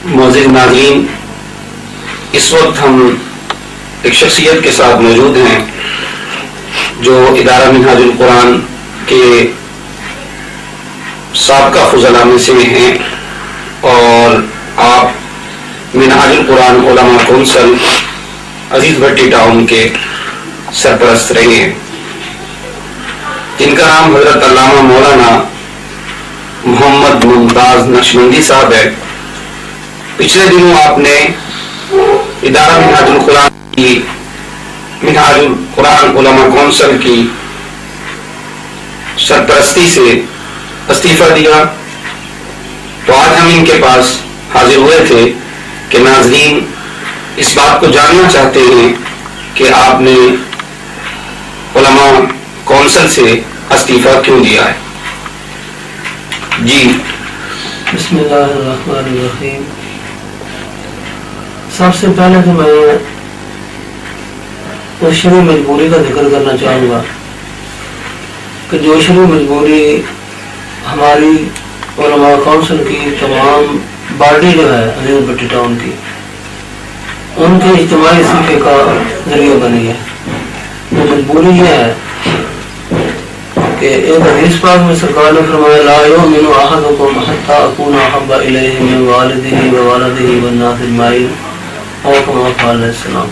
معزز ناظرین، اس وقت ہم ایک شخصیت کے ساتھ موجود ہیں جو ادارہ منہاج القرآن کے سابقہ فضلاء میں سے ہیں اور آپ منہاج القرآن علماء کونسل عزیز بھٹی ٹاؤن کے سرپرست رہے ہیں، جن کا نام حضرت علامہ مولانا محمد ممتاز نقشبندی صاحب ہے۔ پچھلے دنوں آپ نے ادارہ منہاج القرآن علماء کونسل کی سرپرستی سے استعفیٰ دیا، تو آج ہم ان کے پاس حاضر ہوئے تھے کہ ناظرین اس بات کو جاننا چاہتے ہیں کہ آپ نے علماء کونسل سے استعفیٰ کیوں دیا ہے۔ جی بسم اللہ الرحمن الرحیم۔ سب سے پہلے تو میں اس شرعی مجبوری کا ذکر کرنا چاہوں گا کہ جو شرعی مجبوری ہماری علماء کونسل کی تمام باڈی جو ہے عزیز بھٹی ٹاؤن کی، ان کے اجتماعی استعفے کا ذریعہ بنی ہے۔ وہ مجبوری یہ ہے کہ ایک حدیث پاک میں سرکار نے فرمایا لا یؤمن احدکم حتی اکون احب الیہ من والدہ وولدہ والناس اجمعین، اور کما قال علیہ السلام،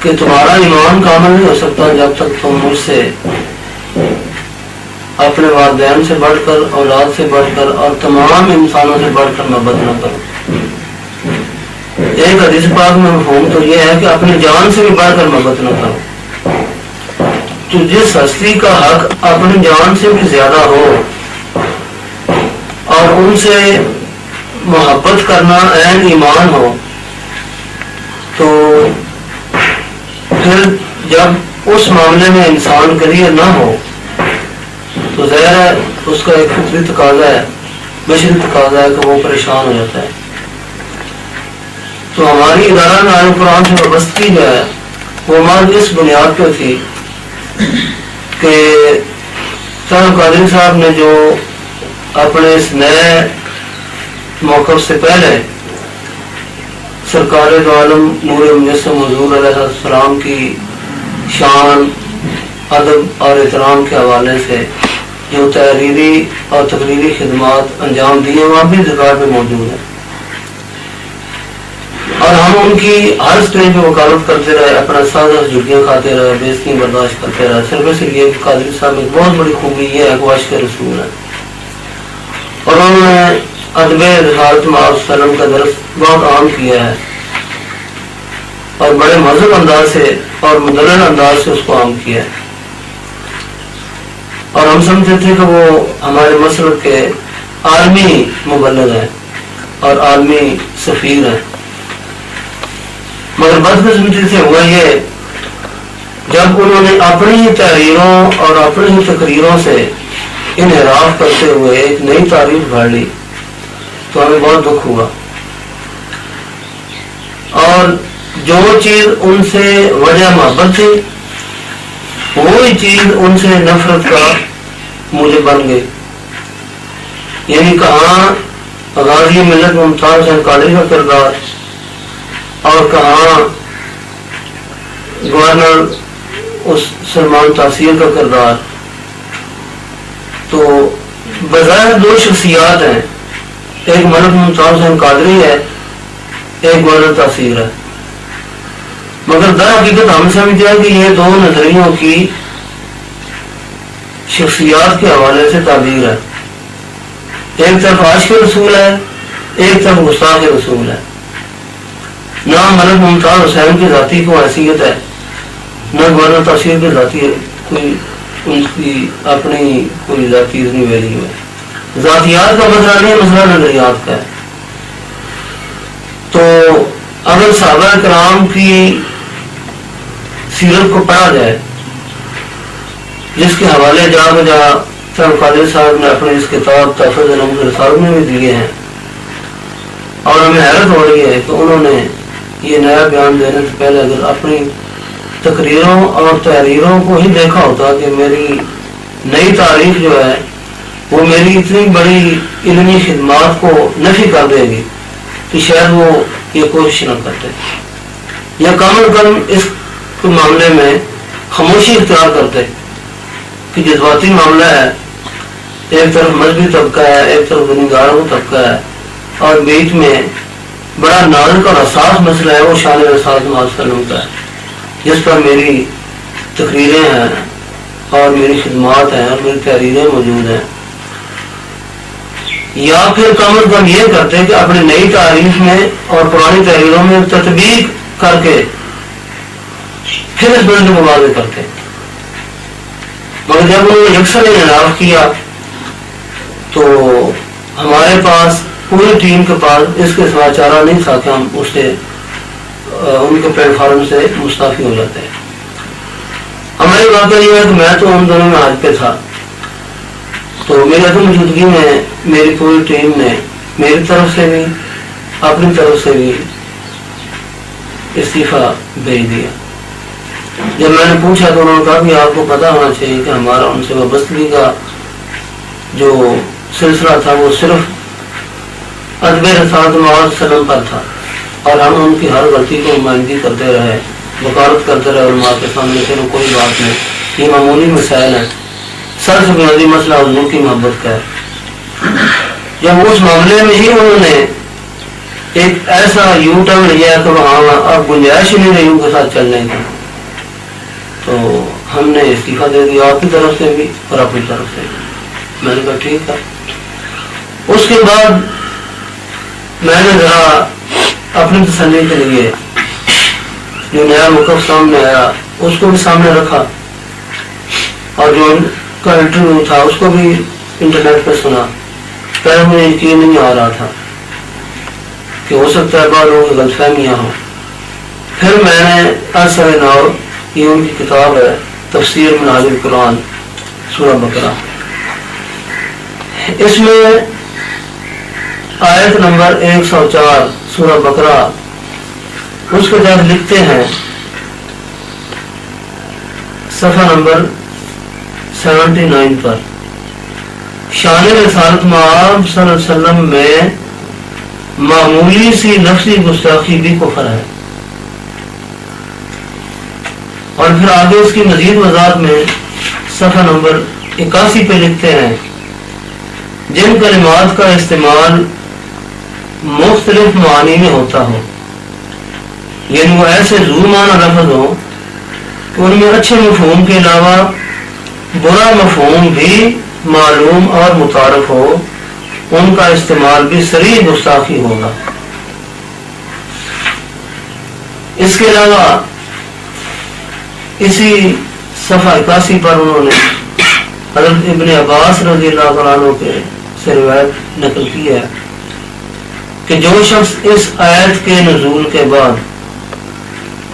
کہ تمہارا ایمان کامل نہیں ہو سکتا جب تک تم مجھ سے اپنے والدین سے بڑھ کر، اولاد سے بڑھ کر اور تمام انسانوں سے بڑھ کر محبت نہ کرو۔ ایک حدیث پاک میں مفہوم تو یہ ہے کہ اپنی جان سے بھی بڑھ کر محبت نہ کرو۔ تو جس ہستی کا حق اپنی جان سے بھی زیادہ ہو اور ان سے محبت کرنا عین ایمان ہو، تو پھر جب اس معاملے میں انسان کلیئر نہ ہو تو ظاہر ہے اس کا ایک فطری تقاضا ہے، بشری تقاضا ہے کہ وہ پریشان ہو جاتا ہے۔ تو ہماری ادارہ منہاج القرآن سے وابستگی جو ہے وہ محض اس بنیاد پہ تھی کہ صاحب قادری صاحب نے جو اپنے اس نئے موقف سے پہلے سرکار دو عالم نور مجسم حضور علیہ السلام کی شان، ادب اور احترام کے حوالے سے جو تحریری اور تقریری خدمات انجام دیے وہ اب بھی ریکارڈ میں موجود ہیں، اور ہم ان کی ہر اسٹیج پہ وکالت کرتے رہے، اپنا سازہ جھٹیاں کھاتے رہے، بےعزتیاں برداشت کرتے رہے، صرف اس لیے کہ قادری صاحب ایک بہت بڑی خوبی یہ ہے کہ عاشق رسول ہے، اور انہوں نے ادب رسالت مآب سلم کا درس بہت عام کیا ہے اور بڑے مہذب انداز سے اور مدلل انداز سے اس کو عام کیا ہے، اور ہم سمجھتے تھے کہ وہ ہمارے مسلک کے عالمی مبلغ ہیں اور عالمی سفیر ہیں۔ مگر بدقسمتی سے ہوا یہ، جب انہوں نے اپنی ہی تحریروں اور اپنی ہی تقریروں سے انحراف کرتے ہوئے ایک نئی تعریف گھاڑ لی تو ہمیں بہت دکھ ہوا، اور جو چیز ان سے وجہ محبت تھی وہی چیز ان سے نفرت کا موجب بن گئی۔ یعنی کہاں غازی ملت ممتاز حسین قادری کا کردار اور کہاں گورنر اس سلمان تاثیر کا کردار، تو بظاہر دو شخصیات ہیں، ایک ملک ممتاز حسین قادری ہے، ایک گورنر تاثیر ہے، مگر در حقیقت ہم سمجھتے ہیں کہ یہ دو نظریوں کی شخصیات کے حوالے سے تعبیر ہے۔ ایک طرف عاشق رسول ہے، ایک طرف گستاخ رسول ہے۔ نہ ملک ممتاز حسین کی ذاتی کو حیثیت ہے، نہ گورنر تاثیر کی ذاتی کوئی ان کی اپنی کوئی ذاتی اتنی ویلیو ہے۔ ذاتیات کا مسئلہ نہیں، مسئلہ نظریات کا ہے۔ تو اگر صحابہ کرام کی سیرت کو پڑھا جائے، جس کے حوالے جا بجا صاحب قادری صاحب نے اپنی اس کتاب تحفظ علم رسالت میں بھی دیے ہیں، اور ہمیں حیرت ہو رہی ہے کہ انہوں نے یہ نیا بیان دینے سے پہلے اگر اپنی تقریروں اور تحریروں کو ہی دیکھا ہوتا کہ میری نئی تاریخ جو ہے وہ میری اتنی بڑی علمی خدمات کو نفی کر دے گی، کہ شاید وہ یہ کوشش نہ کرتے یا کم از کم اس معاملے میں خاموشی اختیار کرتے کہ جذباتی معاملہ ہے، ایک طرف مذہبی طبقہ ہے، ایک طرف گنہگاروں کا طبقہ ہے، اور بیچ میں بڑا نازک اور حساس مسئلہ ہے وہ شان رسالت محمد صلی اللہ علیہ وسلم کا ہے، جس پر میری تقریریں ہیں اور میری خدمات ہیں اور میری تحریریں موجود ہیں۔ یا پھر کم از کم یہ کرتے کہ اپنی نئی تعریف میں اور پرانی تحریروں میں تطبیق کر کے پھر اس بندے کو واضح کرتے، مگر جب انہوں نے یکسر انعراف کیا تو ہمارے پاس پوری ٹیم کے پاس اس کے سوا چارہ نہیں تھا کہ ہم اس سے ان کے پلیٹ فارم سے مستعفی ہو جاتے ہیں۔ ہماری واقعہ یہ ہے کہ میں تو ان دونوں میں حج پہ تھا، تو میری عدم موجودگی میں میری پوری ٹیم نے میری طرف سے بھی اپنی طرف سے بھی استعفیٰ بھیج دیا۔ جب میں نے پوچھا تو انہوں نے کہا کہ آپ کو پتا ہونا چاہیے کہ ہمارا ان سے وابستگی کا جو سلسلہ تھا وہ صرف ادب رسالت محمد صلی اللہ علیہ وسلم پر تھا، اور ہم ان کی ہر غلطی کو نمائندگی کرتے رہے، وکالت کرتے رہے علماء کے سامنے، کہ کوئی بات نہیں، یہ معمولی مسائل ہیں، سر سے بنیادی مسئلہ حضور کی محبت کا ہے۔ جب اس معاملے میں ہی انہوں نے ایک ایسا یو ٹرن لیا کہ وہاں اب گنجائش ہی نہیں رہی ان کے ساتھ چلنے کی، تو ہم نے استعفیٰ دے دیا، آپ کی طرف سے بھی اور اپنی طرف سے بھی۔ میں نے کہا ٹھیک ہے۔ اس کے بعد میں نے ذرا اپنی تسلی کے لیے جو نیا موقف سامنے آیا اس کو بھی سامنے رکھا، اور جو ان کا انٹرویو تھا اس کو بھی انٹرنیٹ پہ سنا۔ پہلے مجھے یقین نہیں آ رہا تھا کہ ہو سکتا ہے بعض لوگوں کی غلط فہمیاں ہوں۔ پھر میں نے اثر نور، یہ ان کی کتاب ہے تفسیر منہاج القرآن سورہ بقرہ، اس میں آیت نمبر 104 سورہ بقرہ اس کے تحت لکھتے ہیں صفحہ نمبر 79 پر، شان رسالت مآب صلی اللہ علیہ وسلم میں معمولی سی لفظی گستاخی بھی کفر ہے۔ اور پھر آگے اس کی مزید وضاحت میں صفحہ نمبر 81 پہ لکھتے ہیں، جن کلمات کا استعمال مختلف معانی میں ہوتا ہو، یعنی وہ ایسے ذو معنی لفظ ہو کہ ان میں اچھے مفہوم کے علاوہ برا مفہوم بھی معلوم اور متعارف ہو، ان کا استعمال بھی صریح گستاخی ہوگا۔ اس کے علاوہ اسی صفحہ 81 پر انہوں نے حضرت ابن عباس رضی اللہ عنہ کے سے روایت نقل کی ہے کہ جو شخص اس آیت کے نزول کے بعد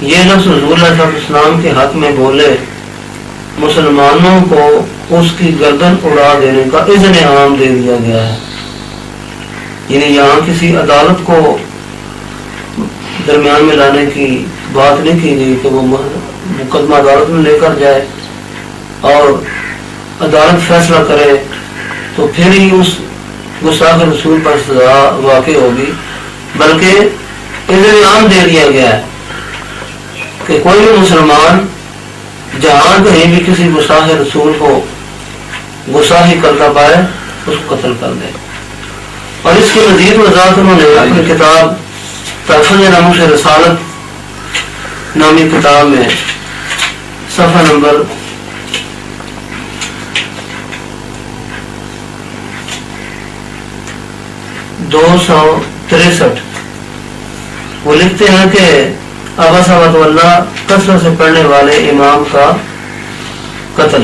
یہ لفظ حضور علیہ السلام کے حق میں بولے، مسلمانوں کو اس کی گردن اڑا دینے کا اذن عام دے دیا گیا ہے۔ یعنی یہاں کسی عدالت کو درمیان میں لانے کی بات نہیں کی گئی کہ وہ مقدمہ عدالت میں لے کر جائے اور عدالت فیصلہ کرے تو پھر ہی اس گستاخ رسول پر سزا واقع ہوگی، بلکہ اذن عام دے دیا گیا ہے کہ کوئی بھی مسلمان جہاں کہیں بھی کسی گستاخ رسول کو گستاخی کرتا پائے اس کو قتل کر دے۔ اور اس کی مزید وضاحت انہوں نے اپنی کتاب تحفظ ناموس رسالت نامی کتاب میں صفحہ نمبر 263 وہ لکھتے ہیں کہ عبس وتولی کثرت سے پڑھنے والے امام کا قتل۔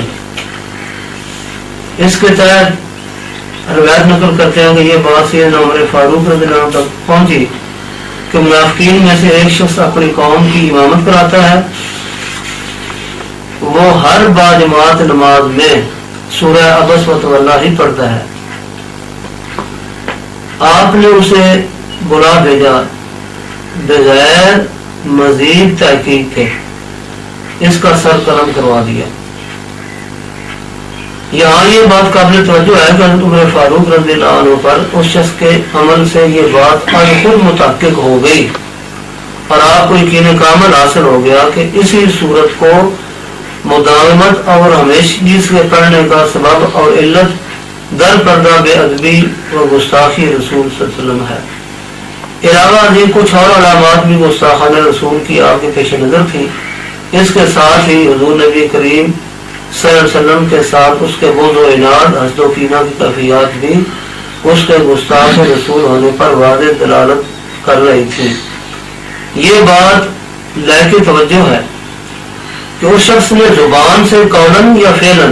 اس کے تحت روایت نقل کرتے ہیں کہ یہ بات سیدنا عمر فاروق رضی اللہ عنہ تک پہنچی کہ منافقین میں سے ایک شخص اپنی قوم کی امامت کراتا ہے، وہ ہر باجماعت نماز میں سورہ عبس وتولی ہی پڑھتا ہے۔ آپ نے اسے بلا بھیجا بغیر مزید تحقیق کے اس کا سر قلم کروا دیا۔ یہاں یہ بات قابل توجہ ہے کہ حضرت عمر فاروق رضی اللہ عنہ پر اس شخص کے عمل سے یہ بات آج خود متحقق ہو گئی اور آپ کو یقین کامل حاصل ہو گیا کہ اسی صورت کو مداومت اور ہمیشگی سے پڑھنے کا سبب اور علت در پردہ بے ادبی و گستاخی رسول صلی اللہ علیہ وسلم ہے۔ علاوہ ازیں کچھ اور علامات بھی گستاخانہ رسول کی آپ کے پیش نظر تھی۔ اس کے ساتھ ہی حضور نبی کریم صلی اللہ علیہ وسلم کے ساتھ اس کے بغض و عناد، حسد و کینہ کی کیفیات بھی اس کے گستاخ رسول ہونے پر واضح دلالت کر رہی تھی۔ یہ بات لائق توجہ ہے کہ اس شخص نے زبان سے قولاً یا فعلاً،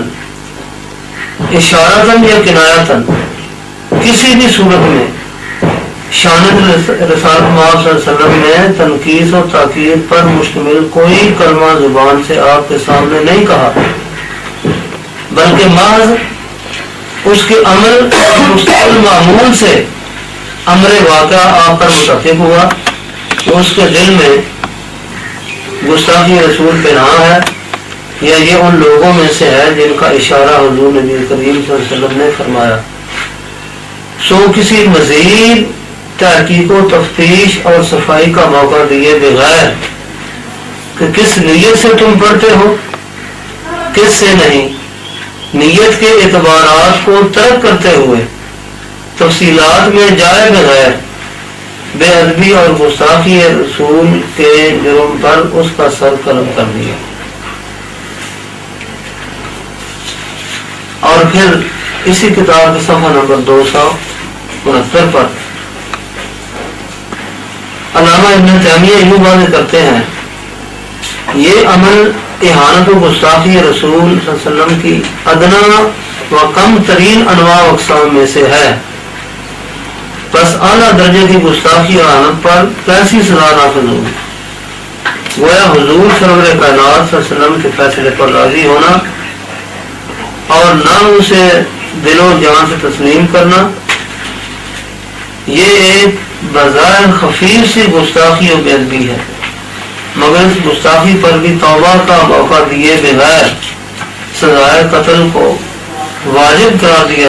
اشارتاً یا کنایتاً، کسی بھی صورت میں شان رسالت محمد صلی اللہ علیہ وسلم میں تنقیص اور تاکید پر مشتمل کوئی کلمہ زبان سے آپ کے سامنے نہیں کہا، بلکہ محض اس کے عمل اور مستقل معمول سے امر واقعہ آپ پر متفق ہوا کہ اس کے دل میں گستاخی رسول پہ نہ ہے، یا یہ ان لوگوں میں سے ہے جن کا اشارہ حضور نبی کریم صلی اللہ علیہ وسلم نے فرمایا۔ سو کسی مزید تحقیق و تفتیش اور صفائی کا موقع دیے بغیر کہ کس نیت سے تم پڑھتے ہو، کس سے نہیں، نیت کے اعتبارات کو ترک کرتے ہوئے تفصیلات میں جائے بغیر بے ادبی اور گستاخی رسول کے جرم پر اس کا سر قلم کر دیا۔ اور پھر اسی کتاب کے صفحہ نمبر 269 پر علامہ ابن تیمیہ یوں واضح کرتے ہیں، یہ عمل اہانت و گستاخی رسول صلی اللہ علیہ وسلم کی ادنا و کم ترین انواع و اقسام میں سے ہے، بس اعلیٰ درجے کی گستاخی اور اہانت پر کیسی سزا نافذ ہوگی؟ گویا حضور سرور کائنات صلی اللہ علیہ وسلم کے فیصلے پر راضی ہونا اور نہ اسے دل و جان سے تسلیم کرنا، یہ ایک بظاہر خفیف سی گستاخی و بے ادبی ہے، مگر اس گستاخی پر بھی توبہ کا موقع دیے بغیر سزائے قتل کو واجب قرار دیا